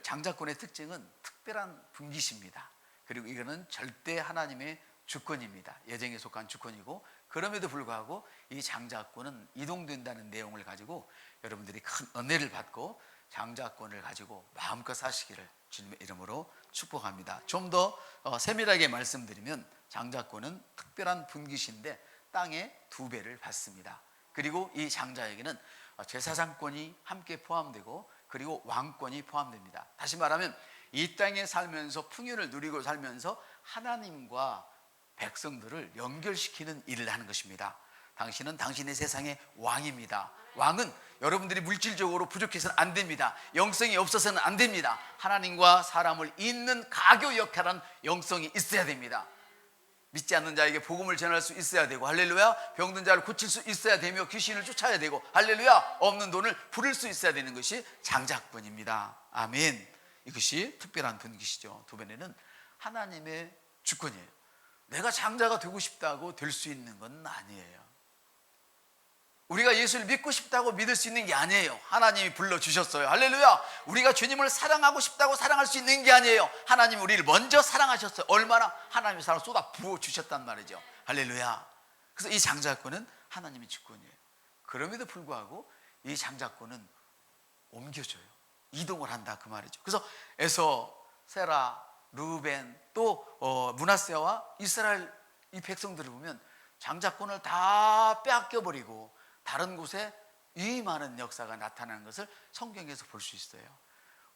장자권의 특징은 특별한 분깃입니다. 그리고 이거는 절대 하나님의 주권입니다. 예정에 속한 주권이고, 그럼에도 불구하고 이 장자권은 이동된다는 내용을 가지고 여러분들이 큰 은혜를 받고 장자권을 가지고 마음껏 사시기를 주님의 이름으로 축복합니다. 좀 더 세밀하게 말씀드리면 장자권은 특별한 분깃인데 땅의 2배를 받습니다. 그리고 이 장자에게는 제사장권이 함께 포함되고 그리고 왕권이 포함됩니다. 다시 말하면 이 땅에 살면서 풍요를 누리고 살면서 하나님과 백성들을 연결시키는 일을 하는 것입니다. 당신은 당신의 세상의 왕입니다. 왕은 여러분들이 물질적으로 부족해서는 안 됩니다. 영성이 없어서는 안 됩니다. 하나님과 사람을 잇는 가교 역할은 영성이 있어야 됩니다. 믿지 않는 자에게 복음을 전할 수 있어야 되고, 할렐루야, 병든 자를 고칠 수 있어야 되며 귀신을 쫓아야 되고, 할렐루야, 없는 돈을 부를 수 있어야 되는 것이 장자권입니다. 아멘. 이것이 특별한 분깃이죠. 2번에는 하나님의 주권이에요. 내가 장자가 되고 싶다고 될 수 있는 건 아니에요. 우리가 예수를 믿고 싶다고 믿을 수 있는 게 아니에요. 하나님이 불러주셨어요. 할렐루야. 우리가 주님을 사랑하고 싶다고 사랑할 수 있는 게 아니에요. 하나님이 우리를 먼저 사랑하셨어요. 얼마나 하나님의 사랑을 쏟아 부어주셨단 말이죠. 할렐루야. 그래서 이 장자권은 하나님의 주권이에요. 그럼에도 불구하고 이 장자권은 옮겨줘요. 이동을 한다 그 말이죠. 그래서 에서, 세라, 루벤, 또 므낫세와 이스라엘 이 백성들을 보면 장자권을 다 빼앗겨버리고 다른 곳에 유임하는 역사가 나타나는 것을 성경에서 볼 수 있어요.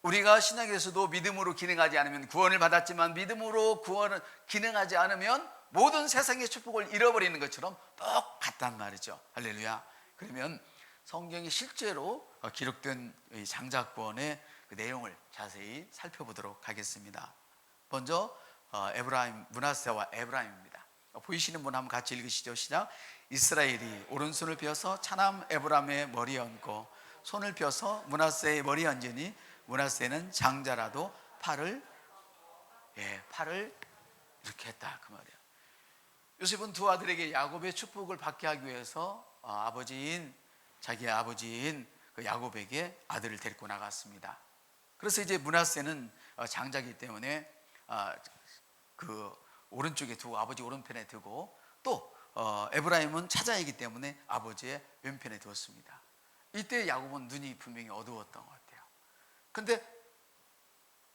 우리가 신약에서도 믿음으로 기능하지 않으면 구원을 받았지만 믿음으로 구원을 기능하지 않으면 모든 세상의 축복을 잃어버리는 것처럼 똑같단 말이죠. 할렐루야. 그러면 성경이 실제로 기록된 이 장자권의 그 내용을 자세히 살펴보도록 하겠습니다. 먼저 에브라임, 므낫세와 에브라임입니다. 보이시는 분 한번 같이 읽으시죠. 시작. 이스라엘이 오른손을 펴서 차남 에브라임의 머리에 얹고 손을 펴서 므낫세의 머리에 얹으니 므낫세는 장자라도 팔을 이렇게 했다 그 말이에요. 요셉은 두 아들에게 야곱의 축복을 받게 하기 위해서 자기의 아버지인 그 야곱에게 아들을 데리고 나갔습니다. 그래서 이제 므낫세는 장자이기 때문에 그 오른쪽에 두고 아버지 오른편에 두고, 또 에브라임은 차자이기 때문에 아버지의 왼편에 두었습니다. 이때 야곱은 눈이 분명히 어두웠던 것 같아요. 근데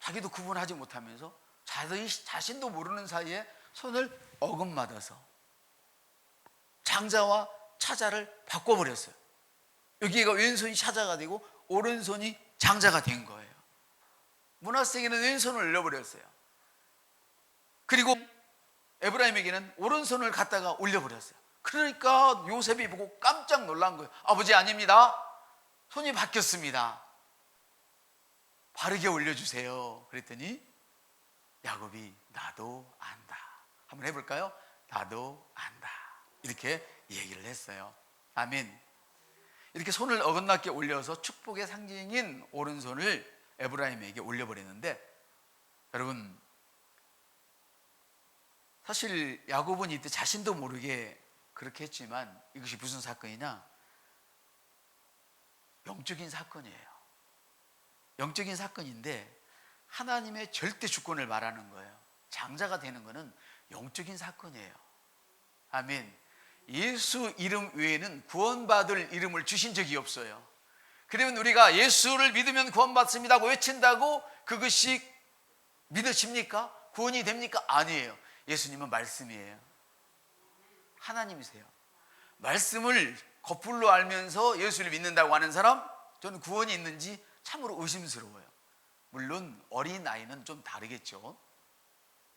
자기도 구분하지 못하면서 자신도 모르는 사이에 손을 어긋맞아서 장자와 차자를 바꿔버렸어요. 여기가 왼손이 차자가 되고 오른손이 장자가 된 거예요. 므낫세에게는 왼손을 잃어버렸어요. 그리고 에브라임에게는 오른손을 갖다가 올려버렸어요. 그러니까 요셉이 보고 깜짝 놀란 거예요. 아버지, 아닙니다. 손이 바뀌었습니다. 바르게 올려주세요. 그랬더니 야곱이 나도 안다. 한번 해볼까요? 나도 안다. 이렇게 얘기를 했어요. 아멘. 이렇게 손을 어긋나게 올려서 축복의 상징인 오른손을 에브라임에게 올려버렸는데, 여러분, 사실 야곱은 이때 자신도 모르게 그렇게 했지만 이것이 무슨 사건이냐? 영적인 사건이에요. 영적인 사건인데 하나님의 절대 주권을 말하는 거예요. 장자가 되는 것은 영적인 사건이에요. 아멘. 예수 이름 외에는 구원받을 이름을 주신 적이 없어요. 그러면 우리가 예수를 믿으면 구원받습니다고 외친다고 그것이 믿으십니까? 구원이 됩니까? 아니에요. 예수님은 말씀이에요. 하나님이세요. 말씀을 겉불로 알면서 예수를 믿는다고 하는 사람, 저는 구원이 있는지 참으로 의심스러워요. 물론 어린아이는 좀 다르겠죠.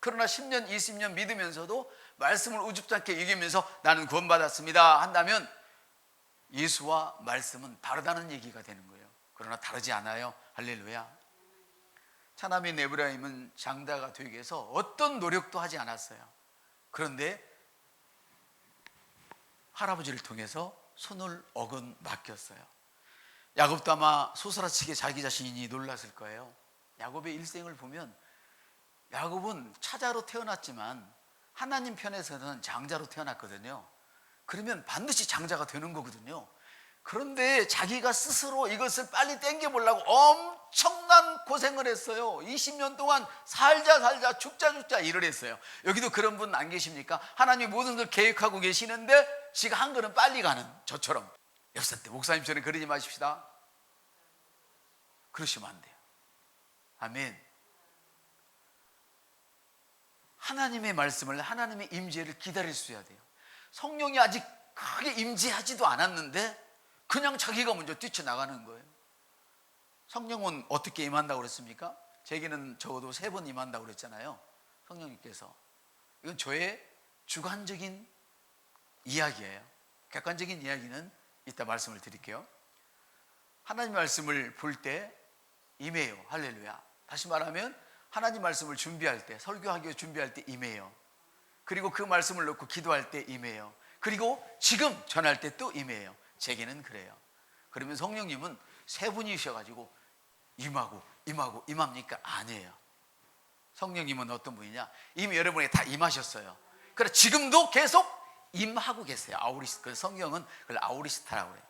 그러나 10년, 20년 믿으면서도 말씀을 우습지 얘기하면서 나는 구원받았습니다 한다면 예수와 말씀은 다르다는 얘기가 되는 거예요. 그러나 다르지 않아요. 할렐루야. 차남인 에브라임은 장자가 되기 위해서 어떤 노력도 하지 않았어요. 그런데 할아버지를 통해서 손을 맡겼어요. 야곱도 아마 소스라치게 자기 자신이 놀랐을 거예요. 야곱의 일생을 보면 야곱은 차자로 태어났지만 하나님 편에서는 장자로 태어났거든요. 그러면 반드시 장자가 되는 거거든요. 그런데 자기가 스스로 이것을 빨리 땡겨보려고 엄청난 고생을 했어요. 20년 동안 살자 죽자 일을 했어요. 여기도 그런 분 안 계십니까? 하나님이 모든 걸 계획하고 계시는데 지가 한 걸음 빨리 가는 저처럼. 역사 때 목사님처럼 그러지 마십시다. 그러시면 안 돼요. 아멘. 하나님의 말씀을, 하나님의 임재를 기다릴 수 있어야 돼요. 성령이 아직 크게 임재하지도 않았는데 그냥 자기가 먼저 뛰쳐나가는 거예요. 성령은 어떻게 임한다고 그랬습니까? 제게는 적어도 3번 임한다고 그랬잖아요. 성령님께서. 이건 저의 주관적인 이야기예요. 객관적인 이야기는 이따 말씀을 드릴게요. 하나님 말씀을 볼 때 임해요. 할렐루야. 다시 말하면 하나님 말씀을 준비할 때, 설교하기 준비할 때 임해요. 그리고 그 말씀을 놓고 기도할 때 임해요. 그리고 지금 전할 때 또 임해요. 제게는 그래요. 그러면 성령님은 3분이셔가지고 임합니까? 아니에요. 성령님은 어떤 분이냐? 이미 여러분에 다 임하셨어요. 그래 지금도 계속 임하고 계세요. 그 성경은 그걸 아우리스타라고 그래요.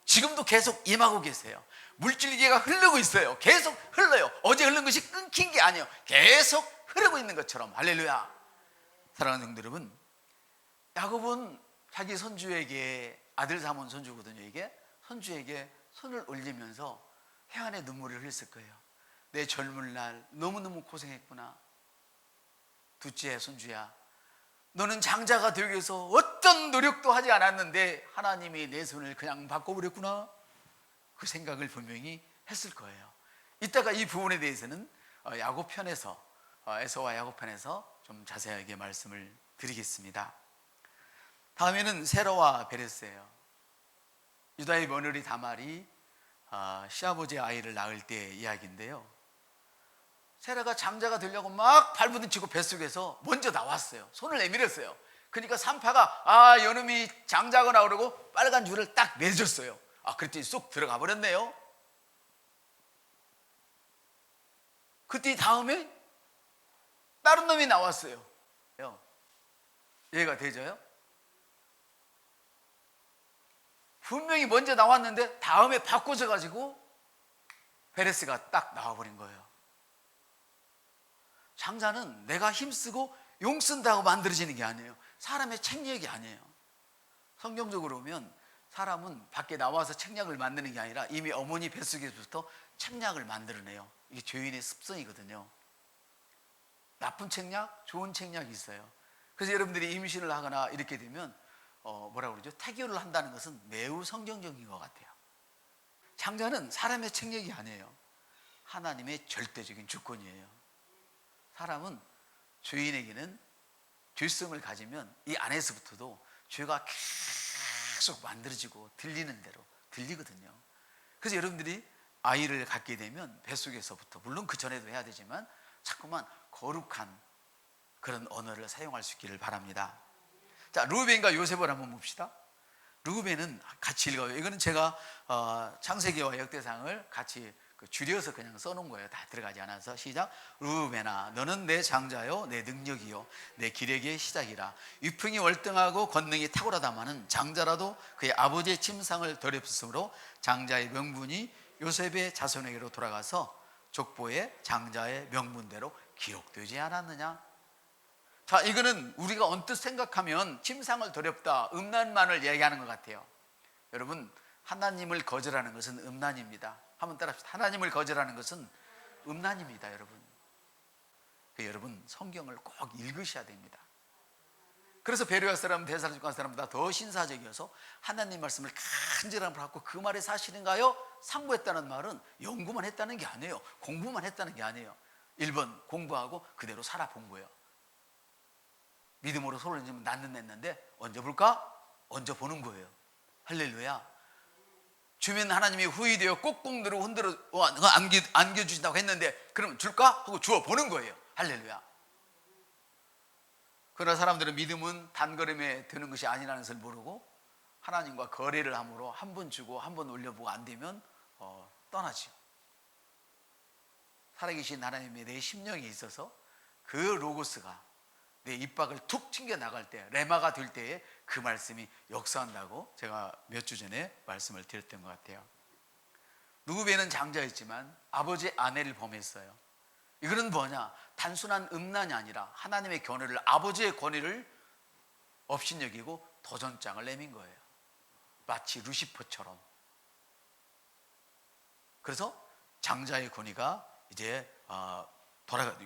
지금도 계속 임하고 계세요. 물질계가 흐르고 있어요. 계속 흘러요. 어제 흐른 것이 끊긴 게 아니에요. 계속 흐르고 있는 것처럼. 할렐루야. 사랑하는 성도 여러분, 야곱은 자기 손주에게, 아들 삼은 손주거든요. 이게 손주에게 손을 올리면서 해안의 눈물을 흘렸을 거예요. 내 젊은 날 너무너무 고생했구나. 둘째 손주야, 너는 장자가 되기 위해서 어떤 노력도 하지 않았는데 하나님이 내 손을 그냥 바꿔버렸구나. 그 생각을 분명히 했을 거예요. 이따가 이 부분에 대해서는 야곱 편에서, 에서와 야곱 편에서 좀 자세하게 말씀을 드리겠습니다. 다음에는 세라와 베레스예요. 유다의 며느리 다말이 시아버지의 아이를 낳을 때 이야기인데요. 세라가 장자가 되려고 막 발부딪히고 뱃속에서 먼저 나왔어요. 손을 내밀었어요. 그러니까 산파가 요놈이 장자거나 그러고 빨간 줄을 딱 내줬어요. 그랬더니 쏙 들어가 버렸네요. 그때 다음에 다른 놈이 나왔어요. 이해가 되죠요? 분명히 먼저 나왔는데 다음에 바꿔져 가지고 베레스가 딱 나와버린 거예요. 장자는 내가 힘쓰고 용 쓴다고 만들어지는 게 아니에요. 사람의 책략이 아니에요. 성경적으로 보면 사람은 밖에 나와서 책략을 만드는 게 아니라 이미 어머니 뱃속에서부터 책략을 만들어내요. 이게 죄인의 습성이거든요. 나쁜 책략, 좋은 책략이 있어요. 그래서 여러분들이 임신을 하거나 이렇게 되면 뭐라고 그러죠? 태교를 한다는 것은 매우 성경적인 것 같아요. 장자는 사람의 책략이 아니에요. 하나님의 절대적인 주권이에요. 사람은 죄인에게는 죄성을 가지면 이 안에서부터도 죄가 계속 만들어지고 들리는 대로 들리거든요. 그래서 여러분들이 아이를 갖게 되면 뱃속에서부터, 물론 그 전에도 해야 되지만 자꾸만 거룩한 그런 언어를 사용할 수 있기를 바랍니다. 자, 르우벤과 요셉을 한번 봅시다. 르우벤은 같이 읽어요. 이거는 제가 창세기와 역대상을 같이 줄여서 그냥 써놓은 거예요. 다 들어가지 않아서. 시작. 르우벤아, 너는 내 장자요, 내 능력이요, 내 기력의 시작이라. 위풍이 월등하고 권능이 탁월하다마는 장자라도 그의 아버지의 침상을 더럽혔으므로 장자의 명분이 요셉의 자손에게로 돌아가서 족보의 장자의 명분대로 기록되지 않았느냐. 자, 이거는 우리가 언뜻 생각하면 침상을 더럽다, 음란만을 얘기하는 것 같아요. 여러분, 하나님을 거절하는 것은 음란입니다. 한번 따라합시다. 하나님을 거절하는 것은 음란입니다, 여러분. 여러분, 성경을 꼭 읽으셔야 됩니다. 그래서 베레아 사람, 데살로니가 사람보다 더 신사적이어서 하나님 말씀을 간절함으로 갖고 그 말에 사실인가요? 상고했다는 말은 연구만 했다는 게 아니에요. 공부만 했다는 게 아니에요. 1번 공부하고 그대로 살아본 거예요. 믿음으로 손을 얹으면 낫는 냈는데 얹어볼까? 얹어보는 거예요. 할렐루야. 주면 하나님이 후이되어 꼭꼭 누르고 흔들어 안겨주신다고 했는데 그럼 줄까? 하고 주어보는 거예요. 할렐루야. 그러나 사람들은 믿음은 단걸음에 드는 것이 아니라는 것을 모르고 하나님과 거래를 함으로 한 번 주고 한 번 올려보고 안 되면 떠나죠. 살아계신 하나님의 내 심령에 있어서 그 로고스가 내 입박을 툭 튕겨 나갈 때, 레마가 될 때에 그 말씀이 역사한다고 제가 몇 주 전에 말씀을 드렸던 것 같아요. 누구베는 장자였지만 아버지의 아내를 범했어요. 이거는 뭐냐? 단순한 음란이 아니라 하나님의 권위를, 아버지의 권위를 업신여기고 도전장을 내민 거예요. 마치 루시퍼처럼. 그래서 장자의 권위가 이제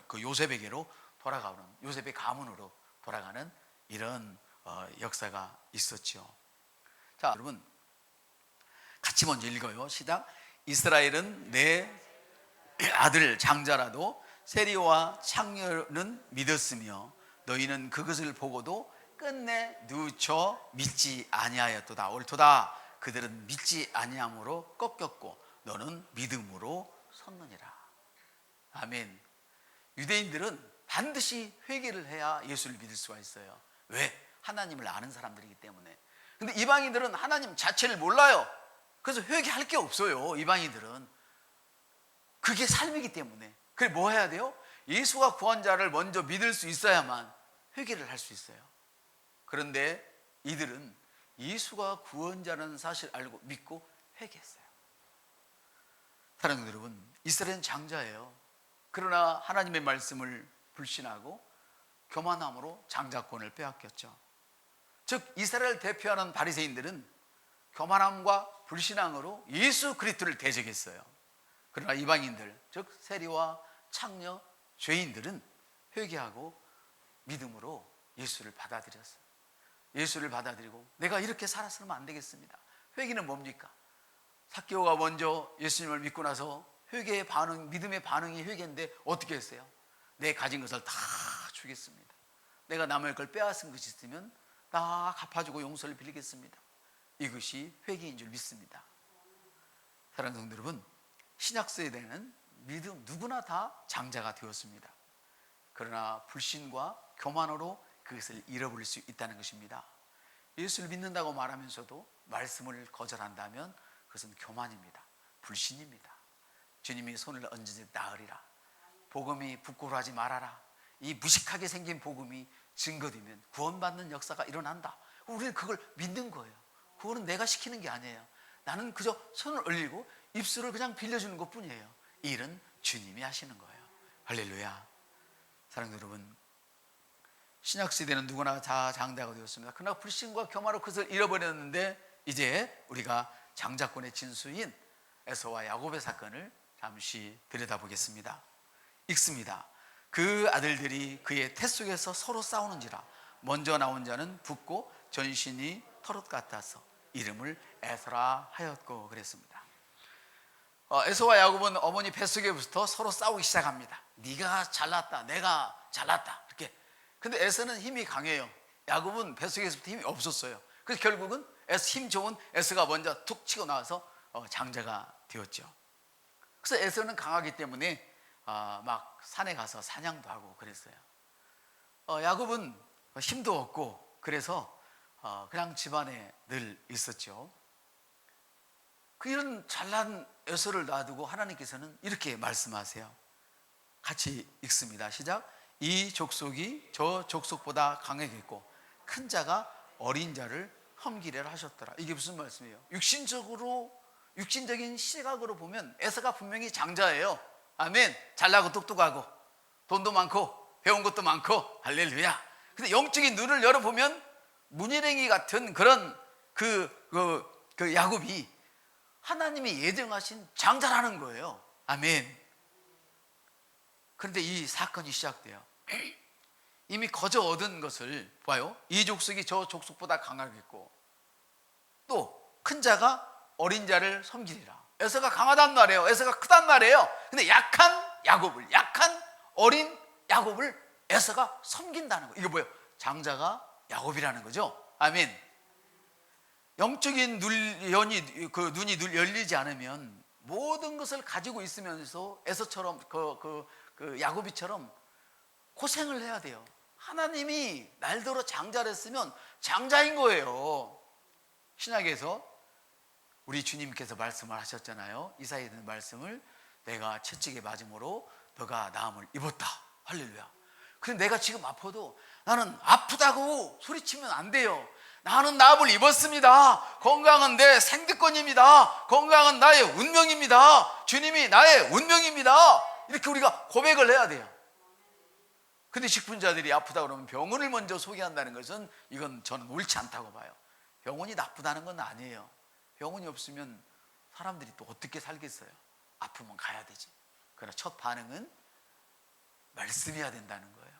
그 요셉에게로 돌아가는, 요셉의 가문으로 돌아가는 이런 역사가 있었죠. 자, 여러분 같이 먼저 읽어요. 시작. 이스라엘은 내 아들 장자라도 세리와 창녀는 믿었으며 너희는 그것을 보고도 끝내 누쳐 믿지 아니하였도다. 옳도다. 그들은 믿지 아니함으로 꺾였고 너는 믿음으로 섰느니라. 아멘. 유대인들은 반드시 회개를 해야 예수를 믿을 수가 있어요. 왜? 하나님을 아는 사람들이기 때문에. 근데 이방인들은 하나님 자체를 몰라요. 그래서 회개할 게 없어요. 이방인들은 그게 삶이기 때문에. 그래 뭐 해야 돼요? 예수가 구원자를 먼저 믿을 수 있어야만 회개를 할 수 있어요. 그런데 이들은 예수가 구원자라는 사실을 알고 믿고 회개했어요. 사랑하는 여러분, 이스라엘은 장자예요. 그러나 하나님의 말씀을 불신하고 교만함으로 장자권을 빼앗겼죠. 즉 이스라엘을 대표하는 바리새인들은 교만함과 불신앙으로 예수 그리스도를 대적했어요. 그러나 이방인들, 즉 세리와 창녀, 죄인들은 회개하고 믿음으로 예수를 받아들였어요. 예수를 받아들이고 내가 이렇게 살았으면 안 되겠습니다. 회개는 뭡니까? 삭개오가 먼저 예수님을 믿고 나서 회개의 반응, 믿음의 반응이 회개인데 어떻게 했어요? 내 가진 것을 다 주겠습니다. 내가 남의 걸 빼앗은 것이 있으면 다 갚아주고 용서를 빌리겠습니다. 이것이 회개인 줄 믿습니다. 사랑하는 성도 여러분, 신약 세대는 믿음 누구나 다 장자가 되었습니다. 그러나 불신과 교만으로 그것을 잃어버릴 수 있다는 것입니다. 예수를 믿는다고 말하면서도 말씀을 거절한다면 그것은 교만입니다. 불신입니다. 주님이 손을 얹으니 나으리라. 복음이 부끄러워하지 말아라. 이 무식하게 생긴 복음이 증거되면 구원받는 역사가 일어난다. 우리는 그걸 믿는 거예요. 그거는 내가 시키는 게 아니에요. 나는 그저 손을 올리고 입술을 그냥 빌려주는 것 뿐이에요. 이 일은 주님이 하시는 거예요. 할렐루야. 사랑하는 여러분, 신약시대는 누구나 다 장자가 되었습니다. 그러나 불신과 교만으로 그것을 잃어버렸는데 이제 우리가 장자권의 진수인 에서와 야곱의 사건을 잠시 들여다보겠습니다. 읽습니다. 그 아들들이 그의 태 속에서 서로 싸우는지라 먼저 나온 자는 붓고 전신이 털옷 같아서 이름을 에서라 하였고 그랬습니다. 에서와 야곱은 어머니 뱃속에부터 서로 싸우기 시작합니다. 네가 잘났다, 내가 잘났다 이렇게. 근데 에서는 힘이 강해요. 야곱은 뱃속에서부터 힘이 없었어요. 그래서 결국은 힘 좋은 에서가 먼저 툭 치고 나와서 장자가 되었죠. 그래서 에서는 강하기 때문에 막 산에 가서 사냥도 하고 그랬어요. 야곱은 힘도 없고 그래서 그냥 집안에 늘 있었죠. 그 이런 잘난 에서를 놔두고 하나님께서는 이렇게 말씀하세요. 같이 읽습니다. 시작. 이 족속이 저 족속보다 강하겠고 큰 자가 어린 자를 험기래라 하셨더라. 이게 무슨 말씀이에요? 육신적인 시각으로 보면 에서가 분명히 장자예요. 아멘. 잘나고 똑똑하고 돈도 많고 배운 것도 많고 할렐루야. 근데 영적인 눈을 열어보면 문일행이 같은 그런 그 야곱이 하나님이 예정하신 장자라는 거예요. 아멘. 그런데 이 사건이 시작돼요. 이미 거저 얻은 것을 봐요. 이 족속이 저 족속보다 강하겠고 또 큰 자가 어린 자를 섬기리라. 에서가 강하단 말이에요. 에서가 크단 말이에요. 근데 약한 어린 야곱을 에서가 섬긴다는 거예요. 이거 뭐예요? 장자가 야곱이라는 거죠. 아멘. 영적인 눈이 열리지 않으면 모든 것을 가지고 있으면서 에서처럼 그 야곱이처럼 고생을 해야 돼요. 하나님이 날더러 장자를 했으면 장자인 거예요. 신약에서 우리 주님께서 말씀을 하셨잖아요. 이사야의 말씀을 내가 채찍에 맞음으로 너가 나음을 입었다. 할렐루야. 근데 내가 지금 아파도 나는 아프다고 소리치면 안 돼요. 나는 납을 입었습니다. 건강은 내 생득권입니다. 건강은 나의 운명입니다. 주님이 나의 운명입니다. 이렇게 우리가 고백을 해야 돼요. 근데 식분자들이 아프다 그러면 병원을 먼저 소개한다는 것은 이건 저는 옳지 않다고 봐요. 병원이 나쁘다는 건 아니에요. 병원이 없으면 사람들이 또 어떻게 살겠어요? 아프면 가야 되지. 그러나 첫 반응은 말씀해야 된다는 거예요.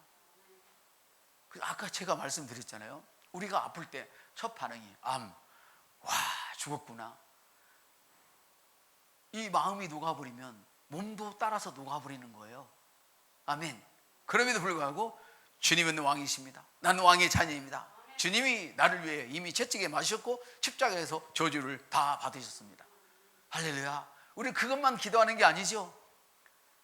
아까 제가 말씀드렸잖아요. 우리가 아플 때 첫 반응이 암, 와 죽었구나. 이 마음이 녹아버리면 몸도 따라서 녹아버리는 거예요. 아멘. 그럼에도 불구하고 주님은 왕이십니다. 나는 왕의 자녀입니다. 주님이 나를 위해 이미 채찍에 맞으셨고 십자가에서 저주를 다 받으셨습니다. 할렐루야. 우리 그것만 기도하는 게 아니죠.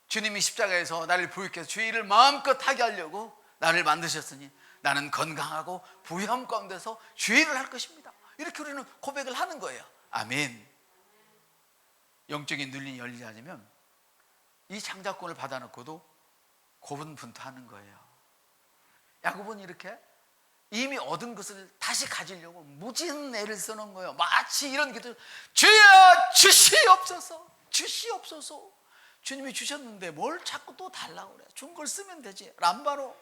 주님이 십자가에서 나를 부유케 해서 주의 일을 마음껏 하게 하려고 나를 만드셨으니 나는 건강하고 부유함 가운데서 주의 일을 할 것입니다. 이렇게 우리는 고백을 하는 거예요. 아멘. 영적인 눈이 열리지 않으면 이 장자권을 받아놓고도 고분분투하는 거예요. 야곱은 이렇게 이미 얻은 것을 다시 가지려고 무진 애를 쓰는 거예요. 마치 이런 기도, 주여 주시옵소서, 주시옵소서. 주님이 주셨는데 뭘 자꾸 또 달라고 그래. 준 걸 쓰면 되지. 람바로.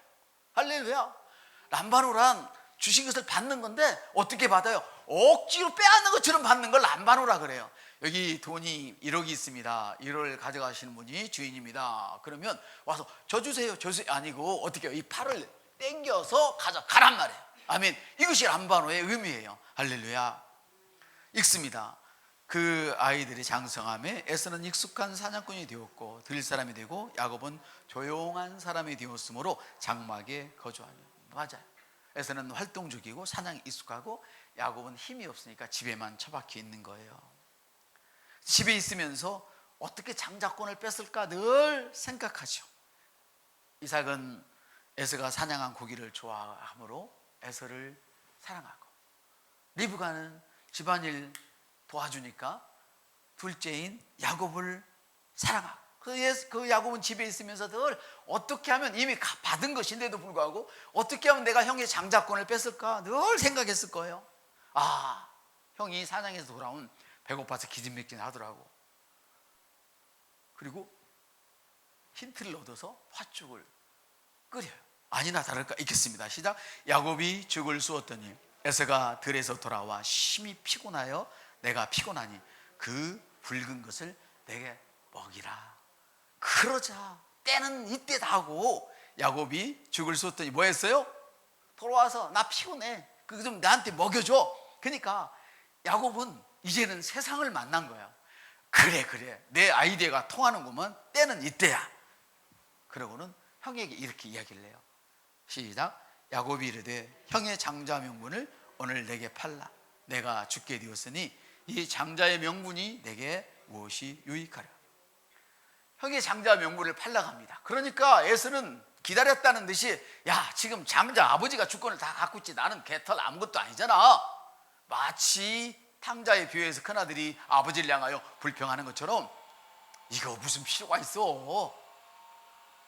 할렐루야. 람바로란 주신 것을 받는 건데 어떻게 받아요? 억지로 빼앗는 것처럼 받는 걸 람바로라 그래요. 여기 돈이 1억이 있습니다. 1억을 가져가시는 분이 주인입니다. 그러면 와서 저 주세요. 저 주세요. 아니고 어떻게 해요? 이 팔을 땡겨서 가져가란 말이에요. 아멘. 이것이 람바로의 의미예요. 할렐루야. 읽습니다. 그 아이들이 장성함에 에서는 익숙한 사냥꾼이 되었고 들릴 사람이 되고 야곱은 조용한 사람이 되었으므로 장막에 거주하며. 맞아요. 에서는 활동적이고 사냥에 익숙하고 야곱은 힘이 없으니까 집에만 처박혀 있는 거예요. 집에 있으면서 어떻게 장자권을 뺐을까 늘 생각하죠. 이삭은 에서가 사냥한 고기를 좋아하므로 에서를 사랑하고, 리브가는 집안일 도와주니까 둘째인 야곱을 사랑하고, 그 야곱은 집에 있으면서 늘 어떻게 하면 이미 받은 것인데도 불구하고 어떻게 하면 내가 형의 장자권을 뺐을까 늘 생각했을 거예요. 아, 형이 사냥에서 돌아오면 배고파서 기진맥진 하더라고. 그리고 힌트를 얻어서 팥죽을 끓여요. 아니나 다를까 읽겠습니다. 시작. 야곱이 죽을 쑤었더니 에서가 들에서 돌아와 심히 피곤하여 내가 피곤하니 그 붉은 것을 내게 먹이라. 그러자 때는 이때다 하고 야곱이 죽을 쑤었더니 뭐 했어요? 돌아와서 나 피곤해, 그거 좀 나한테 먹여줘. 그러니까 야곱은 이제는 세상을 만난 거야. 그래 내 아이디어가 통하는구먼. 때는 이때야. 그러고는 형에게 이렇게 이야기를 해요. 시작. 야곱이 이르되 형의 장자 명분을 오늘 내게 팔라. 내가 죽게 되었으니 이 장자의 명분이 내게 무엇이 유익하랴. 형의 장자 명분을 팔라갑니다. 그러니까 에서는 기다렸다는 듯이, 야 지금 장자 아버지가 주권을 다 갖고 있지, 나는 개털 아무것도 아니잖아. 마치 탕자의 비유에서 큰아들이 아버지를 향하여 불평하는 것처럼, 이거 무슨 필요가 있어.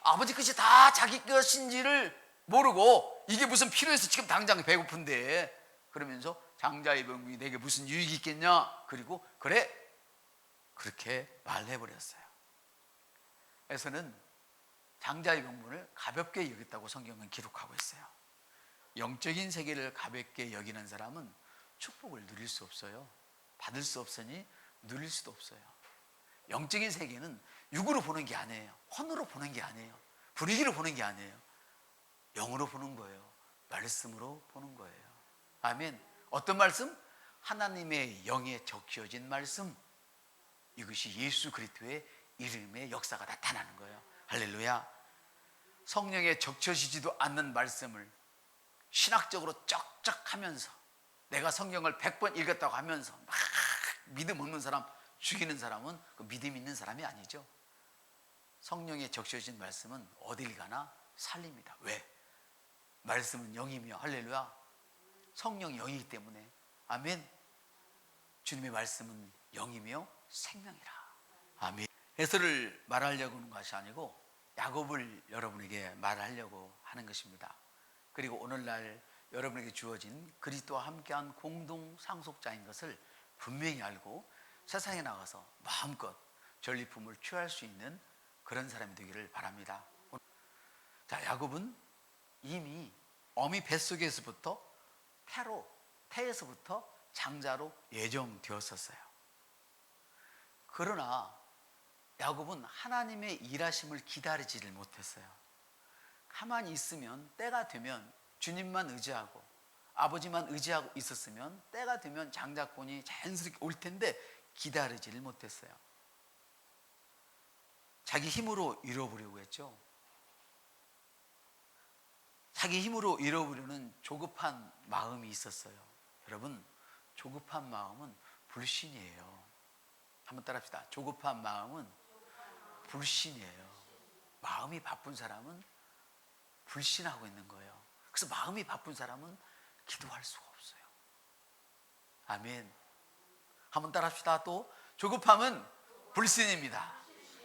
아버지 것이 다 자기 것인지를 모르고 이게 무슨 필요해서 지금 당장 배고픈데, 그러면서 장자의 명분이 내게 무슨 유익이 있겠냐. 그리고 그래, 그렇게 말해버렸어요. 에서는 장자의 명분을 가볍게 여겼다고 성경은 기록하고 있어요. 영적인 세계를 가볍게 여기는 사람은 축복을 누릴 수 없어요. 받을 수 없으니 누릴 수도 없어요. 영적인 세계는 육으로 보는 게 아니에요. 혼으로 보는 게 아니에요. 분위기로 보는 게 아니에요. 영으로 보는 거예요. 말씀으로 보는 거예요. 아멘. 어떤 말씀? 하나님의 영에 적혀진 말씀. 이것이 예수 그리스도의 이름의 역사가 나타나는 거예요. 할렐루야. 성령에 적셔지지도 않는 말씀을 신학적으로 쩍쩍하면서, 내가 성경을 100번 읽었다고 하면서 막 믿음 없는 사람, 죽이는 사람은 그 믿음 있는 사람이 아니죠. 성령에 적셔진 말씀은 어딜 가나 살립니다. 왜? 말씀은 영이며, 할렐루야, 성령이 영이기 때문에. 아멘. 주님의 말씀은 영이며 생명이라. 아멘. 에서를 말하려고 하는 것이 아니고 야곱을 여러분에게 말하려고 하는 것입니다. 그리고 오늘날 여러분에게 주어진 그리스도와 함께한 공동 상속자인 것을 분명히 알고 세상에 나가서 마음껏 전리품을 취할 수 있는 그런 사람이 되기를 바랍니다. 자, 야곱은 이미 어미 뱃속에서부터 태에서부터 장자로 예정되었었어요. 그러나 야곱은 하나님의 일하심을 기다리지를 못했어요. 가만히 있으면 때가 되면 주님만 의지하고 아버지만 의지하고 있었으면 때가 되면 장자권이 자연스럽게 올 텐데 기다리지를 못했어요. 자기 힘으로 이뤄보려고 했죠. 자기 힘으로 이뤄보려는 조급한 마음이 있었어요. 여러분, 조급한 마음은 불신이에요. 한번 따라합시다. 조급한 마음은 불신이에요. 마음이 바쁜 사람은 불신하고 있는 거예요. 그래서 마음이 바쁜 사람은 기도할 수가 없어요. 아멘. 한번 따라합시다. 또 조급함은 불신입니다.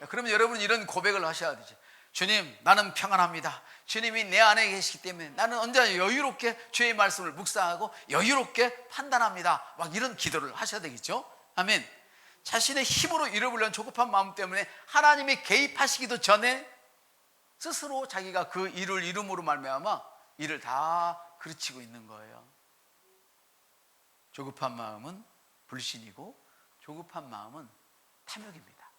그러면 여러분 이런 고백을 하셔야 되지. 주님, 나는 평안합니다. 주님이 내 안에 계시기 때문에 나는 언제나 여유롭게 주의 말씀을 묵상하고 여유롭게 판단합니다. 막 이런 기도를 하셔야 되겠죠. 아멘. 자신의 힘으로 이뤄보려는 조급한 마음 때문에 하나님이 개입하시기도 전에 스스로 자기가 그 일을 이룸으로 말미암아 일을 다 그르치고 있는 거예요. 조급한 마음은 불신이고 조급한 마음은 탐욕입니다.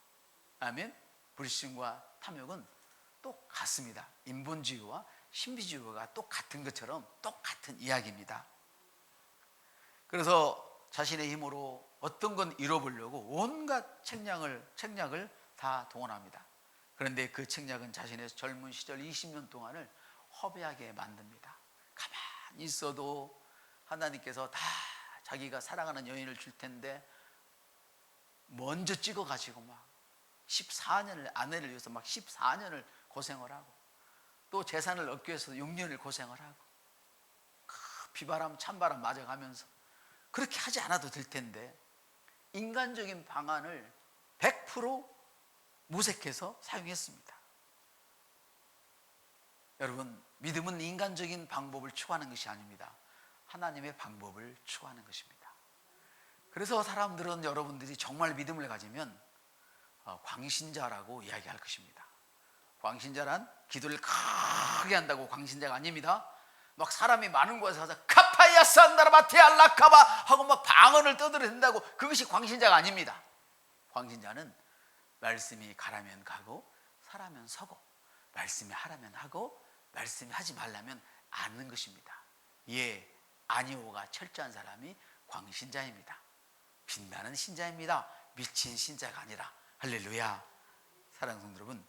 아멘. 불신과 탐욕은 똑같습니다. 인본주의와 신비주의가 똑같은 것처럼 똑같은 이야기입니다. 그래서 자신의 힘으로 어떤 건 이뤄보려고 온갖 책략을 다 동원합니다. 그런데 그 책략은 자신의 젊은 시절 20년 동안을 허비하게 만듭니다. 가만히 있어도 하나님께서 다 자기가 사랑하는 여인을 줄 텐데 먼저 찍어가지고 막 14년을 아내를 위해서 막 14년을 고생을 하고 또 재산을 얻기 위해서 6년을 고생을 하고 비바람 찬바람 맞아가면서 그렇게 하지 않아도 될 텐데 인간적인 방안을 100% 무색해서 사용했습니다. 여러분, 믿음은 인간적인 방법을 추구하는 것이 아닙니다. 하나님의 방법을 추구하는 것입니다. 그래서 사람들은 여러분들이 정말 믿음을 가지면 광신자라고 이야기할 것입니다. 광신자란 기도를 크게 한다고 광신자가 아닙니다. 막 사람이 많은 곳에 가서 카파야 산다라바테 알라카바 하고 막 방언을 떠들어댄다고 그것이 광신자가 아닙니다. 광신자는 말씀이 가라면 가고 서라면 서고 말씀이 하라면 하고 말씀이 하지 말라면 않는 것입니다. 예, 아니오가 철저한 사람이 광신자입니다. 빛나는 신자입니다. 미친 신자가 아니라. 할렐루야. 사랑하는 성도 여러분,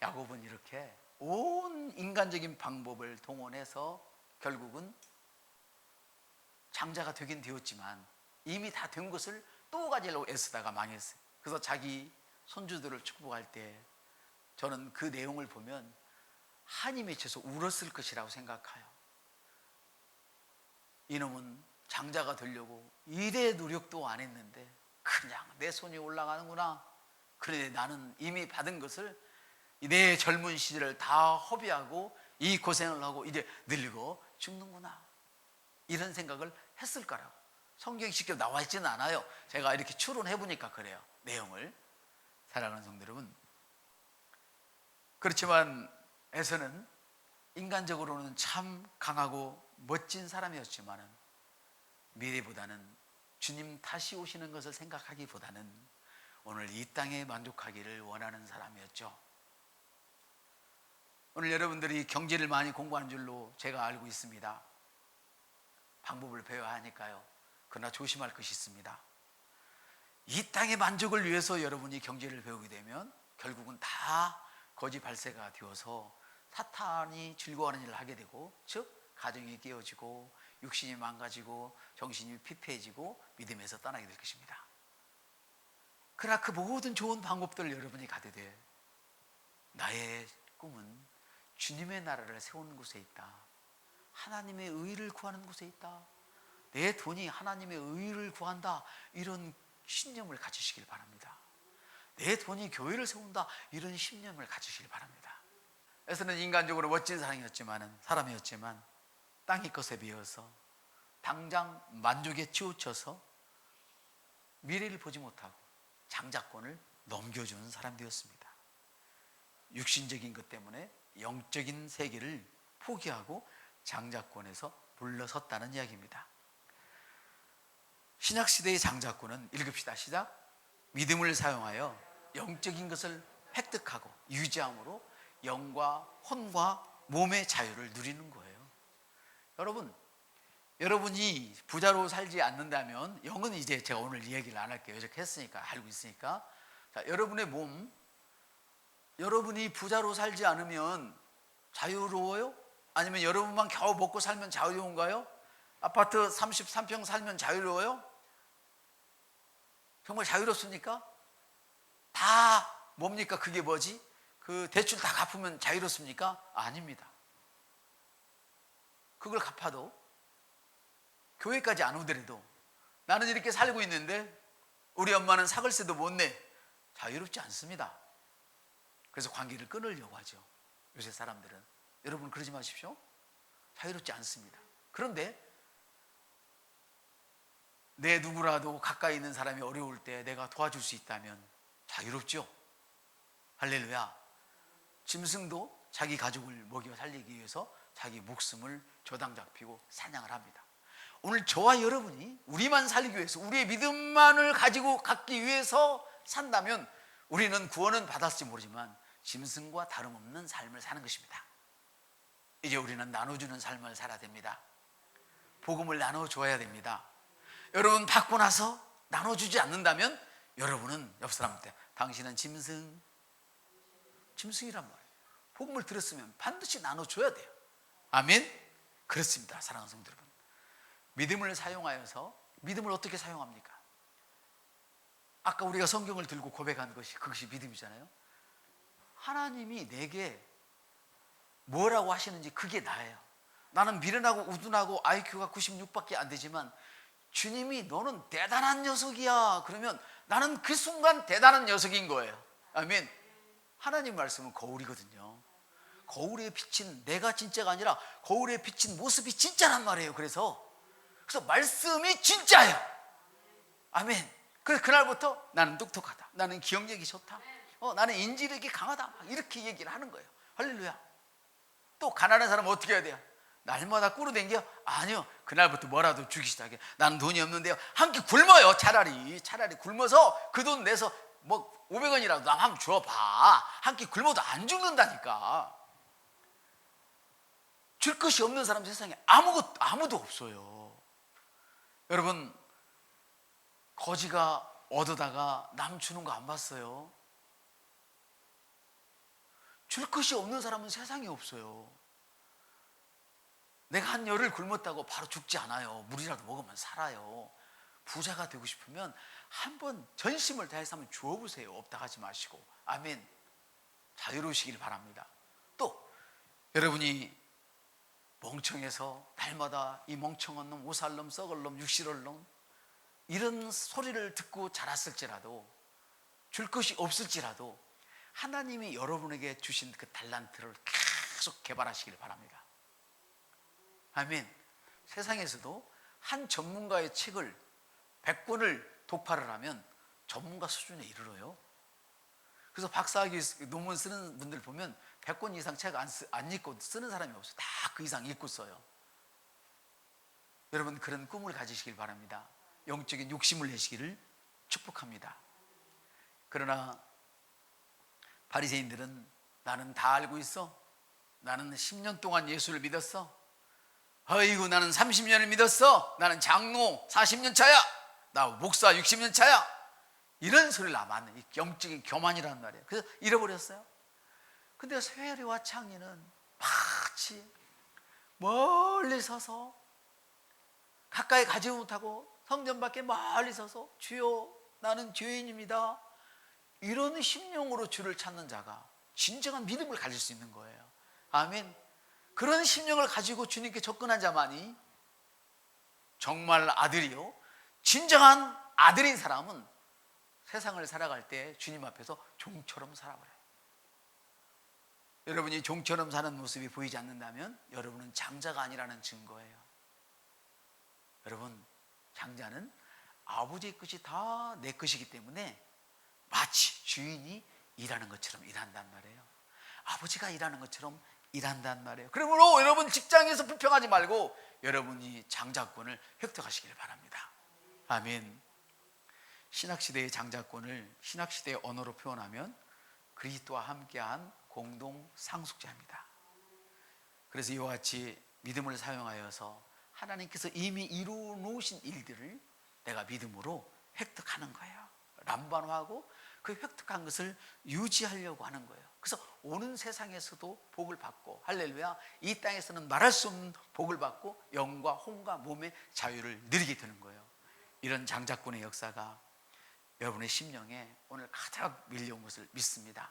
야곱은 이렇게 온 인간적인 방법을 동원해서 결국은 장자가 되긴 되었지만 이미 다 된 것을 또 가지려고 애쓰다가 망했어요. 그래서 자기 손주들을 축복할 때 저는 그 내용을 보면 한이 맺혀서 울었을 것이라고 생각해요. 이놈은 장자가 되려고 일의 노력도 안 했는데 그냥 내 손이 올라가는구나. 그런데 나는 이미 받은 것을 내 젊은 시절을 다 허비하고 이 고생을 하고 이제 늙어 죽는구나. 이런 생각을 했을 거라고. 성경에 직접 나와 있지는 않아요. 제가 이렇게 추론해 보니까 그래요. 내용을. 사랑하는 성도 여러분, 그렇지만 에서는 인간적으로는 참 강하고 멋진 사람이었지만 미래보다는 주님 다시 오시는 것을 생각하기보다는 오늘 이 땅에 만족하기를 원하는 사람이었죠. 오늘 여러분들이 경제를 많이 공부한 줄로 제가 알고 있습니다. 방법을 배워야 하니까요. 그러나 조심할 것이 있습니다. 이 땅의 만족을 위해서 여러분이 경제를 배우게 되면 결국은 다 거지 발세가 되어서 사탄이 즐거워하는 일을 하게 되고, 즉 가정이 깨어지고 육신이 망가지고 정신이 피폐해지고 믿음에서 떠나게 될 것입니다. 그러나 그 모든 좋은 방법들을 여러분이 가게 돼 나의 꿈은 주님의 나라를 세우는 곳에 있다. 하나님의 의를 구하는 곳에 있다. 내 돈이 하나님의 의를 구한다. 이런 신념을 가지시길 바랍니다. 내 돈이 교회를 세운다. 이런 신념을 가지시길 바랍니다. 에서는 인간적으로 멋진 사람이었지만 땅의 것에 비해서 당장 만족에 치우쳐서 미래를 보지 못하고 장자권을 넘겨주는 사람 되었습니다. 육신적인 것 때문에 영적인 세계를 포기하고 장자권에서 물러섰다는 이야기입니다. 신약시대의 장자권은, 읽읍시다, 시작. 믿음을 사용하여 영적인 것을 획득하고 유지함으로 영과 혼과 몸의 자유를 누리는 거예요. 여러분이 부자로 살지 않는다면, 영은 이제 제가 오늘 이야기를 안 할게요. 이렇게 했으니까, 알고 있으니까. 자, 여러분의 몸, 여러분이 부자로 살지 않으면 자유로워요? 아니면 여러분만 겨우 먹고 살면 자유로운가요? 아파트 33평 살면 자유로워요? 정말 자유롭습니까? 다 뭡니까? 그게 뭐지? 그 대출 다 갚으면 자유롭습니까? 아닙니다. 그걸 갚아도, 교회까지 안 오더라도 나는 이렇게 살고 있는데 우리 엄마는 사글세도 못 내. 자유롭지 않습니다. 그래서 관계를 끊으려고 하죠, 요새 사람들은. 여러분 그러지 마십시오. 자유롭지 않습니다. 그런데 내 누구라도 가까이 있는 사람이 어려울 때 내가 도와줄 수 있다면 자유롭죠. 할렐루야. 짐승도 자기 가족을 먹여 살리기 위해서 자기 목숨을 저당 잡히고 사냥을 합니다. 오늘 저와 여러분이 우리만 살기 위해서, 우리의 믿음만을 가지고 갖기 위해서 산다면 우리는 구원은 받았을지 모르지만 짐승과 다름없는 삶을 사는 것입니다. 이제 우리는 나눠주는 삶을 살아야 됩니다. 복음을 나눠줘야 됩니다. 여러분 받고 나서 나눠주지 않는다면 여러분은 옆 사람한테 당신은 짐승이란 말이에요. 복음을 들었으면 반드시 나눠줘야 돼요. 아멘? 그렇습니다. 사랑하는 성도 여러분, 믿음을 사용하여서, 믿음을 어떻게 사용합니까? 아까 우리가 성경을 들고 고백한 것이, 그것이 믿음이잖아요. 하나님이 내게 뭐라고 하시는지 그게 나예요. 나는 미련하고 우둔하고 IQ가 96밖에 안 되지만 주님이 너는 대단한 녀석이야 그러면 나는 그 순간 대단한 녀석인 거예요. 아멘. 하나님 말씀은 거울이거든요. 거울에 비친 내가 진짜가 아니라 거울에 비친 모습이 진짜란 말이에요. 그래서 말씀이 진짜예요. 아멘. 그래서 그날부터 나는 똑똑하다, 나는 기억력이 좋다, 나는 인지력이 강하다, 막 이렇게 얘기를 하는 거예요. 할렐루야. 또 가난한 사람은 어떻게 해야 돼요? 날마다 꾸르댕겨? 아니요. 그날부터 뭐라도 주기 시작해. 나는 돈이 없는데요, 한 끼 굶어요. 차라리 굶어서 그 돈 내서 뭐 500원이라도 나 한번 줘봐. 한 끼 굶어도 안 죽는다니까. 줄 것이 없는 사람 세상에 아무도 없어요. 여러분, 거지가 얻어다가 남 주는 거 안 봤어요? 줄 것이 없는 사람은 세상에 없어요. 내가 한 열흘 굶었다고 바로 죽지 않아요. 물이라도 먹으면 살아요. 부자가 되고 싶으면 한번 전심을 다해서 한번 주어보세요. 없다 하지 마시고. 아멘. 자유로우시길 바랍니다. 또 여러분이 멍청해서 날마다 이 멍청한 놈, 오살 놈, 썩을 놈, 육실할 놈 이런 소리를 듣고 자랐을지라도, 줄 것이 없을지라도 하나님이 여러분에게 주신 그 달란트를 계속 개발하시길 바랍니다. 아멘. 세상에서도 한 전문가의 책을 100권을 독파를 하면 전문가 수준에 이르러요. 그래서 박사학위 논문 쓰는 분들 보면 100권 이상 책 안 읽고 쓰는 사람이 없어요. 다 그 이상 읽고 써요. 여러분 그런 꿈을 가지시길 바랍니다. 영적인 욕심을 내시기를 축복합니다. 그러나 바리새인들은 나는 다 알고 있어, 나는 10년 동안 예수를 믿었어, 아이고 나는 30년을 믿었어, 나는 장로 40년 차야, 나 목사 60년 차야, 이런 소리를 하면 영적인 교만이라는 말이에요. 그래서 잃어버렸어요. 근데 세리와 창리는 마치 멀리 서서, 가까이 가지 못하고 성전 밖에 멀리 서서 주여 나는 죄인입니다, 이런 심령으로 주를 찾는 자가 진정한 믿음을 가질 수 있는 거예요. 아멘. 그런 심령을 가지고 주님께 접근한 자만이 정말 아들이요, 진정한 아들인 사람은 세상을 살아갈 때 주님 앞에서 종처럼 살아버려요. 여러분이 종처럼 사는 모습이 보이지 않는다면 여러분은 장자가 아니라는 증거예요. 여러분, 장자는 아버지의 것이 다 내 것이기 때문에 마치 주인이 일하는 것처럼 일한단 말이에요. 아버지가 일하는 것처럼 일한단 말이에요. 그러므로 여러분 직장에서 불평하지 말고 여러분이 장자권을 획득하시길 바랍니다. 아멘. 신학시대의 장자권을 신학시대의 언어로 표현하면 그리스도와 함께한 공동 상속자입니다. 그래서 이와 같이 믿음을 사용하여서 하나님께서 이미 이루어 놓으신 일들을 내가 믿음으로 획득하는 거예요. 람반화하고 그 획득한 것을 유지하려고 하는 거예요. 그래서 오는 세상에서도 복을 받고, 할렐루야, 이 땅에서는 말할 수 없는 복을 받고 영과 혼과 몸의 자유를 누리게 되는 거예요. 이런 장자권의 역사가 여러분의 심령에 오늘 가득 밀려온 것을 믿습니다.